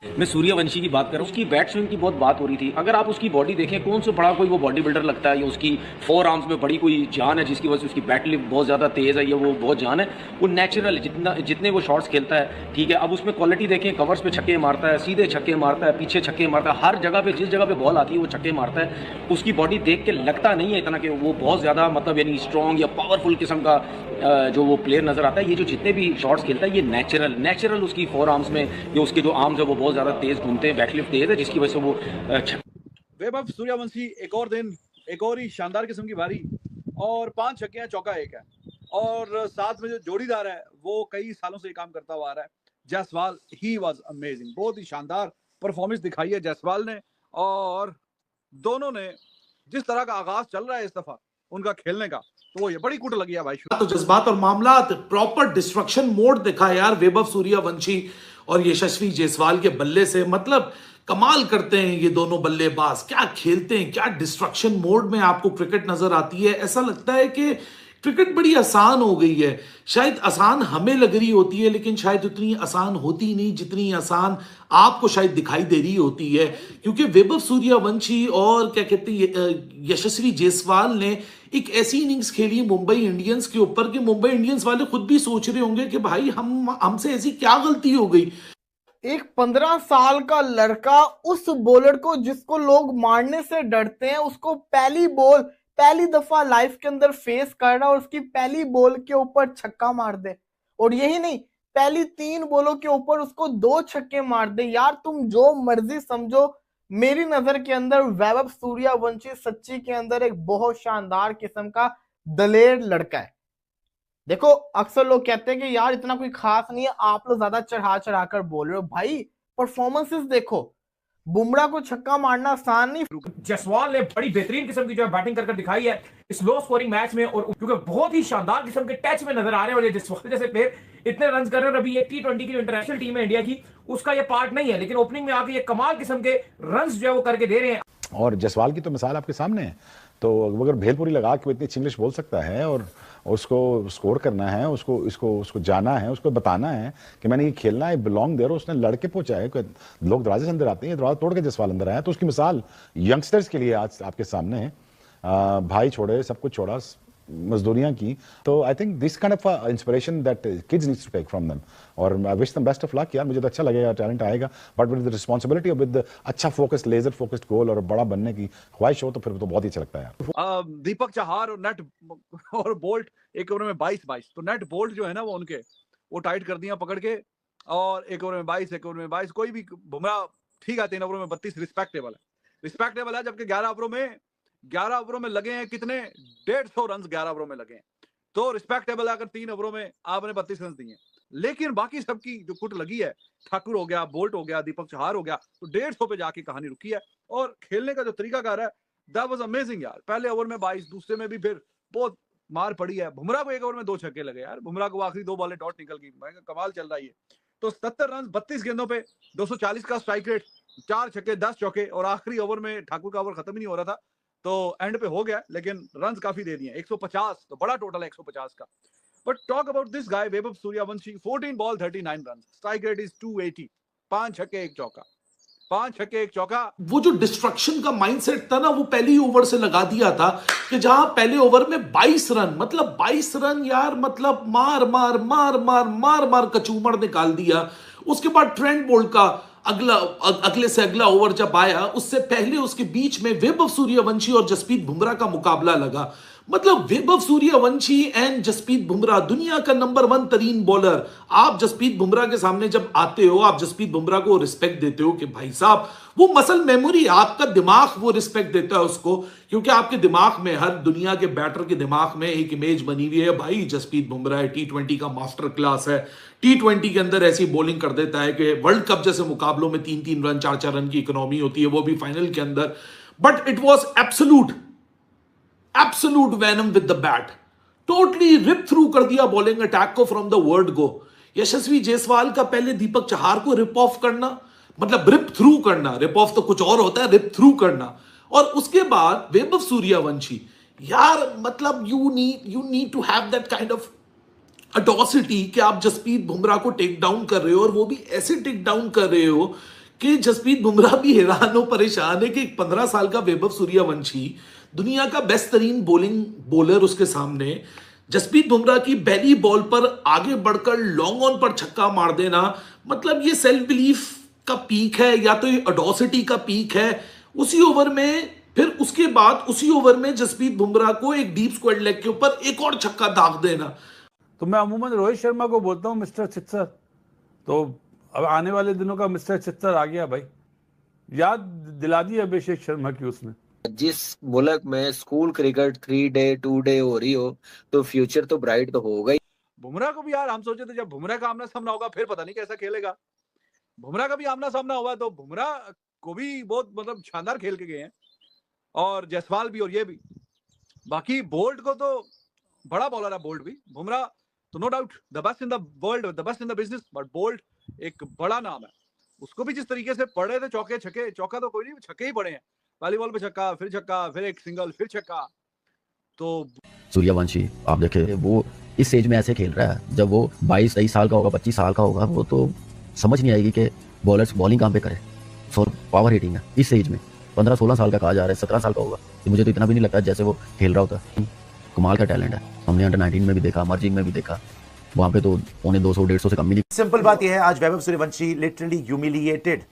मैं सूर्यवंशी की बात कर रहा हूँ। उसकी बैट स्विंग की बहुत बात हो रही थी। अगर आप उसकी बॉडी देखें, कौन सा बड़ा कोई वो बॉडी बिल्डर लगता है या उसकी फोर आर्म्स में बड़ी कोई जान है जिसकी वजह से उसकी बैट लिफ्ट बहुत ज़्यादा तेज़ है या वो बहुत जान है। वो नेचुरल जितने वो शॉट्स खेलता है, ठीक है। अब उसमें क्वालिटी देखें, कवर्स पे छक्के मारता है, सीधे छक्के मारता है, पीछे छक्के मारता है, हर जगह पे जिस जगह पे बॉल आती है वो छक्के मारता है। उसकी बॉडी देख के लगता नहीं है इतना कि वो बहुत ज़्यादा मतलब यानी स्ट्रॉन्ग या पावरफुल किस्म का जो वो प्लेयर नज़र आता है। ये जो जितने भी शॉट्स खेलता है ये नेचुरल उसकी फोर आर्म्स में या उसके जो आर्म्स है वो बहुत ज़्यादा तेज़ घूमते हैं, बैकलिफ्ट तेज़ है, जिसकी वजह से वो वैभव सूर्यवंशी एक और दिन एक और ही शानदार किस्म की बारी और 5 छक्के हैं, चौका 1 है और साथ में जो जोड़ीदार है वो कई सालों से ये काम करता हुआ आ रहा है, जायसवाल। ही वाज अमेजिंग, बहुत ही शानदार परफॉर्मेंस दिखाई है जायसवाल ने और दोनों ने जिस तरह का आगाज चल रहा है इस दफा उनका खेलने का, तो वो ये बड़ी कुट लगी है भाई। तो जज्बात और मामला प्रॉपर डिस्ट्रक्शन मोड दिखा यार वैभव सूर्यवंशी और यशस्वी जायसवाल के बल्ले से। मतलब कमाल करते हैं ये दोनों बल्लेबाज, क्या खेलते हैं, क्या डिस्ट्रक्शन मोड में आपको क्रिकेट नजर आती है। ऐसा लगता है कि क्रिकेट बड़ी आसान हो गई है। शायद आसान हमें लग रही होती है लेकिन शायद उतनी आसान होती नहीं जितनी आसान आपको शायद दिखाई दे रही होती है, क्योंकि वैभव सूर्यवंशी और क्या कहते हैं यशस्वी जायसवाल ने एक ऐसी इनिंग्स खेली मुंबई इंडियंस के ऊपर कि मुंबई इंडियंस वाले खुद भी सोच रहे होंगे कि भाई हमसे ऐसी क्या गलती हो गई। एक 15 साल का लड़का उस बॉलर को जिसको लोग मारने से डरते हैं, उसको पहली दफा लाइफ के अंदर फेस कर रहा और उसकी पहली बॉल के ऊपर छक्का मार दे। और यही नहीं, पहली 3 बॉलों के ऊपर उसको 2 छक्के मार दे। यार तुम जो मर्जी समझो, मेरी नजर के अंदर वैभव सूर्यवंशी सच्ची के अंदर एक बहुत शानदार किस्म का दलेर लड़का है। देखो, अक्सर लोग कहते हैं कि यार इतना कोई खास नहीं है, आप लोग ज्यादा चढ़ा चढ़ा कर बोल रहे हो। भाई परफॉर्मेंसेस देखो, बुमराह को छक्का मारना आसान नहीं। जायसवाल ने बड़ी बेहतरीन किस्म की जो है बैटिंग कर दिखाई है इस लो स्कोरिंग मैच में, और क्योंकि बहुत ही शानदार किस्म के टच में नजर आ रहे हैं। और जिस वक्त जैसे प्लेयर इतने रन कर रहे हैं, और अभी ये T20 की जो इंटरनेशनल टीम है इंडिया की, उसका ये पार्ट नहीं है, लेकिन ओपनिंग में आके ये कमाल किस्म के रन जो है वो करके दे रहे हैं। और जायसवाल की तो मिसाल आपके सामने है। तो अगर भेलपुरी लगा के इतनी अच्छी इंग्लिश बोल सकता है और उसको स्कोर करना है, उसको जाना है, उसको बताना है कि मैंने ये खेलना है, बिलोंग देयर, उसने लड़के पहुंचा है। लोग दरवाजे से अंदर आते हैं, दरवाजा तोड़ के जायसवाल अंदर आया। तो उसकी मिसाल यंगस्टर्स के लिए आज आपके सामने है। भाई छोड़े, सब कुछ छोड़ा, मजदूरियां की। तो I think this kind of inspiration that kids needs to take from them. और I wish them best of luck यार। मुझे तो अच्छा लगेगा, टैलेंट आएगा, बट विद द रिस्पांसिबिलिटी और विद अच्छा फोकस्ड, लेजर फोकस्ड गोल और बड़ा बनने की ख्वाहिश हो तो फिर तो बहुत ही अच्छा लगता है यार। दीपक चाहर और नेट और बोल्ट एक ओवर में 22 तो नेट बोल्ट जो है ना वो उनके वो टाइट कर दिया पकड़ के, और एक ओवर में 22, एक ओवर में 22। कोई भी बुमराह ठीक है, 3 ओवरों में 32 रिस्पेक्टेबल है। जबकि 11 ओवरों में लगे हैं कितने, 150 रन 11 ओवरों में लगे हैं, तो रिस्पेक्टेबल है अगर 3 ओवरों में आपने 32 रन दिए। लेकिन बाकी सबकी जो कुट लगी है, ठाकुर हो गया, बोल्ट हो गया, दीपक चाहर हो गया, तो 150 पे जाके कहानी रुकी है। और खेलने का जो तरीकाकार है, दैट वाज अमेजिंग यार। पहले ओवर में 22, दूसरे में भी फिर बहुत मार पड़ी है। बुमराह को एक ओवर में 2 छक्के लगे यार, बुमराह को आखिरी 2 बॉलें डॉट निकल गई, कमाल चल रहा है ये। तो 77 रन 32 गेंदों पे 240 का स्ट्राइक रेट, 4 छक्के 10 चौके, और आखिरी ओवर में ठाकुर का ओवर खत्म ही नहीं हो रहा था तो एंड पे हो गया, लेकिन रन काफी दे दिए 150, तो बड़ा टोटल है 150 का। But talk about this guy Vaibhav Suryavanshi, 14 ball 39 run, strike rate is 280, 5 छक्के 1 चौका, 5 छक्के 1 चौका। वो जो डिस्ट्रक्शन का माइंडसेट था ना, वो पहली ओवर से लगा दिया था कि जहां पहले ओवर में 22 रन, मतलब 22 रन यार, मतलब मार मार मार मार मार मार कचूमर निकाल दिया। उसके बाद ट्रेंट बोल्ट का अगले से अगला ओवर जब आया, उससे पहले उसके बीच में वैभव सूर्यवंशी और जसप्रीत बुमराह का मुकाबला लगा। मतलब वैभव सूर्यवंशी एंड जसप्रीत बुमराह, दुनिया का नंबर 1 तरीन बॉलर। आप जसप्रीत बुमराह के सामने जब आते हो, आप जसप्रीत बुमराह को रिस्पेक्ट देते हो कि भाई साहब, वो मसल मेमोरी, आपका दिमाग वो रिस्पेक्ट देता है उसको, क्योंकि आपके दिमाग में, हर दुनिया के बैटर के दिमाग में एक इमेज बनी हुई है, भाई जसप्रीत बुमराह T20 का मास्टर क्लास है। T20 के अंदर ऐसी बॉलिंग कर देता है कि वर्ल्ड कप जैसे मुकाबलों में 3-3 रन 4-4 रन की इकोनॉमी होती है, वो भी फाइनल के अंदर। But it was absolute venom with the bat, totally rip through कर दिया बॉलिंग अटैक को from the word go. Yashasvi Jaiswal का पहले दीपक चाहर को रिप ऑफ करना, मतलब रिप थ्रू करना, रिप ऑफ तो कुछ और होता है, रिप थ्रू करना, और उसके बाद वैभव सूर्यवंशी। यार मतलब you need to have that kind of audacity कि आप जसप्रीत बुमराह को टेक डाउन कर रहे हो, और वो भी ऐसे टेक डाउन कर रहे हो कि जसप्रीत बुमराह भी हैरान और परेशान है कि 15 साल का वैभव सूर्यवंशी, दुनिया का बेस्ट तरीन बॉलर उसके सामने, जसप्रीत बुमराह की पहली बॉल पर आगे बढ़कर लॉन्ग ऑन पर छक्का मार देना, मतलब ये सेल्फ बिलीफ का पीक है या तो ये अडोसिटी का पीक है। उसी ओवर में फिर उसके बाद उसी ओवर में जसप्रीत बुमराह को एक डीप स्क्वाड लेग के ऊपर एक और छक्का दाग देना। तो मैं अमूमन रोहित शर्मा को बोलता हूँ मिस्टर सिक्सर, तो अब आने वाले दिनों का मिस्टर सिक्सर आ गया भाई, याद दिला दी अभिषेक शर्मा की उसने। जिस मुल्क में स्कूल क्रिकेट 3 डे 2 डे हो रही हो तो फ्यूचर तो ब्राइट तो होगा ही। बुमराह को भी यार हम सोचे थे जब बुमराह का आमना सामना होगा फिर पता नहीं कैसा खेलेगा। बुमराह का भी आमना सामना हुआ तो बुमराह को भी बहुत मतलब शानदार खेल के गए हैं, और जायसवाल भी और ये भी। बाकी बोल्ट को तो बड़ा बॉलर है बोल्ट भी, बुमराह तो no doubt the best in the world, the best in the business, but Boult एक बड़ा नाम है। उसको भी जिस तरीके से पड़े थे चौके छक्के, चौका तो कोई नहीं, छक्के ही पड़े हैं, पहली बॉल पे छक्का, फिर एक सिंगल, फिर छक्का। तो सूर्यवंशी आप देखें वो इस एज में ऐसे खेल रहा है, जब वो 22-23 साल का होगा, 25 साल का होगा, वो तो समझ नहीं आएगी कि बॉलर्स बॉलिंग कहाँ पे करे। सो पावर हिटिंग है इस एज में, 15-16 साल का कहा जा रहा है, 17 साल का होगा, तो मुझे तो इतना भी नहीं लगता जैसे वो खेल रहा होता। कमाल का टैलेंट है, हमने अंडर 19 में भी देखा, मर्जिंग में भी देखा, वहाँ पे तो पौने 200-150 से कम ही नहीं। सिंपल बात यह है, आज Vaibhav Suryavanshi literally humiliated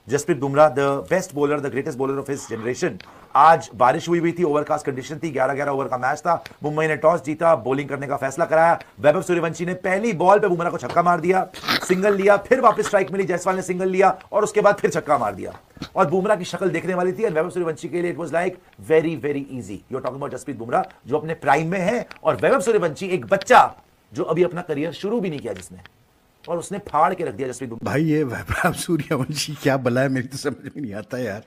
Jasprit Bumrah, the best bowler, the greatest bowler of his generation. आज बारिश हुई थी, ओवरकास्ट कंडीशन थी, 11-11 ओवर का मैच था, मुंबई ने टॉस जीता, बॉलिंग करने का फैसला कराया, वैभव सूर्यवंशी ने पहली बॉल पे बुमराह को छक्का मार दिया, सिंगल लिया, फिर वापस स्ट्राइक मिली, जायसवाल ने सिंगल लिया और उसके बाद फिर छक्का मार दिया। और बुमराह की शक्ल देखने वाली थी, और वैभव सूर्यवंशी के लिए it was like very very easy. You are talking about Jasprit Bumrah जो अपने प्राइम में है, और वैभव सूर्यवंशी एक बच्चा जो अभी अपना करियर शुरू भी नहीं किया जिसने, और उसने फाड़ के रख दिया जसप्रीत बुमराह। भाई ये वैभव सूर्यवंशी क्या बला है, मेरी तो समझ में नहीं आता यार।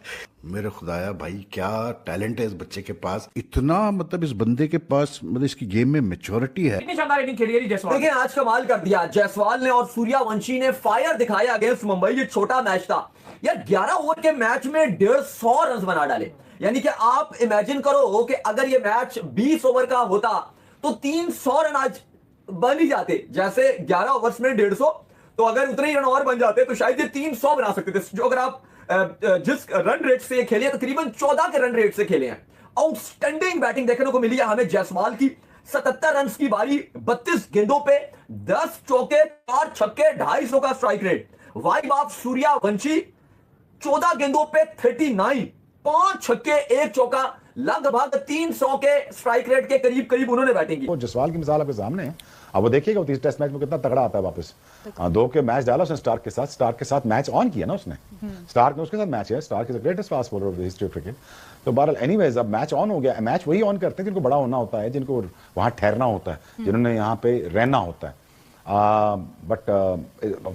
मेरे खुदाया भाई क्या टैलेंट है इस बच्चे के पास, इतना मतलब इस बंदे के पास मतलब इसकी गेम में मैच्योरिटी है। इतनी शानदार इनिंग खेली है जायसवाल। लेकिन आज कमाल कर दिया जायसवाल ने, और सूर्यवंशी ने फायर दिखाया अगेंस्ट मुंबई। ये छोटा मैच था यार, 11 ओवर के मैच में 150 रन बना डाले। यानी कि आप इमेजिन करो कि अगर ये मैच 20 ओवर का होता तो 300 रन आज बन ही जाते। जैसे 11 ओवर्स में 150, तो अगर उतने ही रन और बन जाते तो शायद ये 300 बना सकते थे। जो अगर आप जिस रन रेट से खेले, तकरीबन 14 के रन रेट से खेले हैं। आउटस्टैंडिंग बैटिंग देखने को मिली है हमें जायसवाल की। 77 रन की बारी, 32 गेंदों पे 10 चौके, 4 छक्के, 250 का strike rate. Vibe of Suryavanshi 14 गेंदों पे 39, 5 छक्के, 1 चौका, लगभग 300 के स्ट्राइक रेट के करीब करीब उन्होंने बैटिंग की। वो जसवाल की मिसाल आपके सामने है, अब वो देखिएगा वो तीसरे टेस्ट मैच में कितना तगड़ा आता है वापस। 2 के मैच डाला उसने स्टार्क के साथ मैच ऑन किया ना उसने, स्टार्क ने उसके साथ मैच है। Starc is the greatest fast bowler of the history of cricket. तो बहरहाल एनीवेज अब मैच ऑन हो गया। मैच वही ऑन करते हैं जिनको बड़ा होना होता है, जिनको वहां ठहरना होता है, जिन्होंने यहाँ पे रहना होता है। But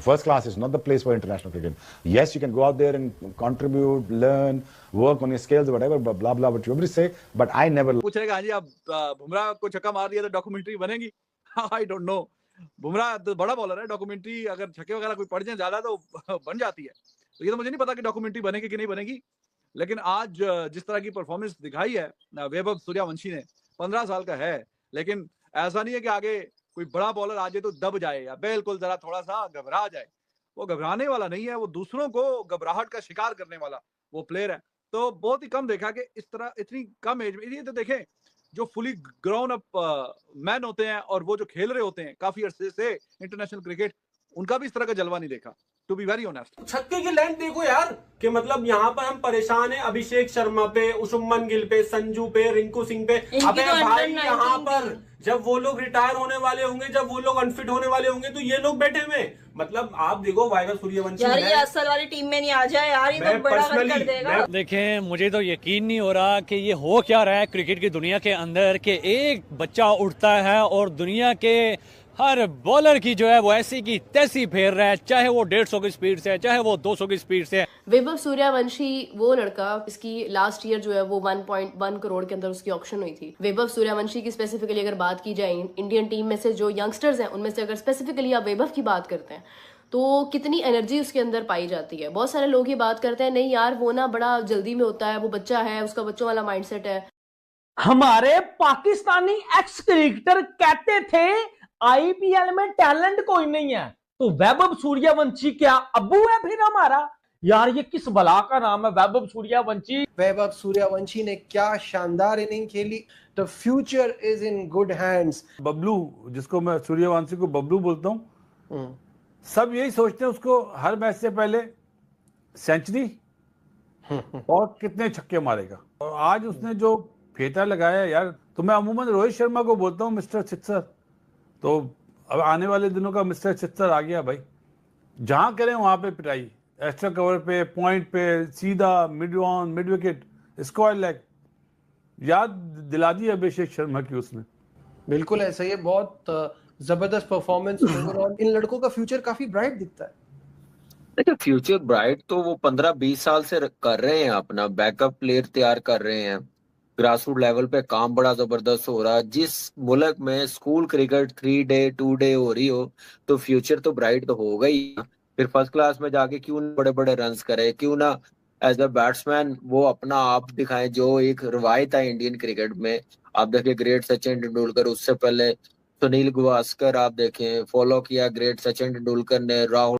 first class is not the place for international cricket. Yes, you can go out there and contribute, learn, work on your skills, whatever, blah blah, what you say. But I never. पूछ रहेगा हाँ जी आप बुमराह को छक्का मार दिया तो documentary बनेगी? I don't know. बुमराह तो बड़ा बॉलर है, डॉक्यूमेंट्री अगर छक्के वगैरह कोई पड़ जाए ज्यादा तो बन जाती है। तो ये तो मुझे नहीं पता कि डॉक्यूमेंट्री बनेगी कि नहीं बनेगी, लेकिन आज जिस तरह की परफॉर्मेंस दिखाई है वैभव सूर्यवंशी ने, 15 साल का है, लेकिन ऐसा नहीं है कि आगे कोई बड़ा बॉलर आ जाए तो दब जाए या बिल्कुल जरा थोड़ा सा घबरा जाए। वो घबराने वाला नहीं है, वो दूसरों को घबराहट का शिकार करने वाला वो प्लेयर है। तो बहुत ही कम देखा कि इस तरह इतनी कम एज में। ये तो देखें जो फुली ग्राउंड अप मैन होते हैं और वो जो खेल रहे होते हैं काफी अरसे से इंटरनेशनल क्रिकेट, उनका भी इस तरह का जलवा नहीं देखा, टू बी वेरी ऑनेस्ट। छक्के की लेंथ देखो यार, कि मतलब यहाँ पर हम परेशान हैं अभिषेक शर्मा पे, शुभमन गिल पे, संजू पे, रिंकू सिंह पे। अबे भाई यहाँ पर जब वो लोग रिटायर होने वाले होंगे, जब वो लोग अनफिट होने वाले होंगे, तो ये लोग बैठे हुए। मतलब आप देखो वैभव सूर्यवंशी यार ये असल वाली टीम में नहीं आ जाए यार, ये तो बड़ा कर देगा। देखें मुझे तो यकीन नहीं हो रहा कि ये हो क्या रहा है क्रिकेट की दुनिया के अंदर, कि एक बच्चा उठता है और दुनिया के हर बॉलर की जो है वो ऐसी की तैसी फेर रहा है, चाहे वो 150 की स्पीड से है, चाहे वो 200 की स्पीड से है। वैभव सूर्यवंशी वो लड़का, इसकी लास्ट ईयर जो है वो 1.1 करोड़ के अंदर उसकी ऑक्शन हुई थी। वैभव सूर्यवंशी की स्पेसिफिकली अगर बात की जाए, इंडियन टीम में से जो यंगस्टर्स हैं उनमें से अगर स्पेसिफिकली आप वैभव की बात करते हैं तो कितनी एनर्जी उसके अंदर पाई जाती है। बहुत सारे लोग ये बात करते हैं नहीं यार वो ना बड़ा जल्दी में होता है, वो बच्चा है, उसका बच्चों वाला माइंडसेट है। हमारे पाकिस्तानी एक्स क्रिकेटर कहते थे आईपीएल में टैलेंट कोई नहीं है, तो वैभव सूर्यवंशी क्या अब्बू है फिर हमारा? यार ये किस बला का नाम है, वैभव सूर्यवंशी। वैभव सूर्यवंशी ने क्या शानदार इनिंग खेली। The future is in good hands. Bablu, जिसको मैं सूर्यवंशी को बबलू बोलता हूँ, सब यही सोचते हैं उसको हर मैच से पहले सेंचुरी और कितने छक्के मारेगा। और आज उसने जो फेटा लगाया यार, तो मैं अमूमन रोहित शर्मा को बोलता हूँ मिस्टर छित्सर। तो अब आने वाले दिनों का मिस्टर छित्सर आ गया भाई। जहां करें वहां पे पिटाई, एक्स्ट्रा कवर पे, पॉइंट पे, सीधा mid on, mid wicket, square leg, याद दिला दी अभिषेक शर्मा की उसने। बिल्कुल ऐसा ही है, बहुत जबरदस्त परफॉर्मेंस ओवरऑल। इन लड़कों का फ्यूचर काफी ब्राइट दिखता है। देखिए फ्यूचर ब्राइट तो वो 15-20 साल से कर रहे हैं, अपना बैकअप प्लेयर तैयार कर रहे हैं, ग्रासरूट लेवल पे काम बड़ा जबरदस्त हो रहा है। जिस मुल्क में स्कूल क्रिकेट 3 डे 2 डे हो रही हो तो फ्यूचर तो ब्राइट तो होगा ही। फिर फर्स्ट क्लास में जाके क्यों ना बड़े बड़े रन्स करे, क्यों ना एज अ बैट्समैन वो अपना आप दिखाएं, जो एक रवायत है इंडियन क्रिकेट में। आप देखिए ग्रेट सचिन तेंदुलकर, उससे पहले सुनील गावस्कर आप देखें, फॉलो किया ग्रेट सचिन तेंदुलकर ने, राहुल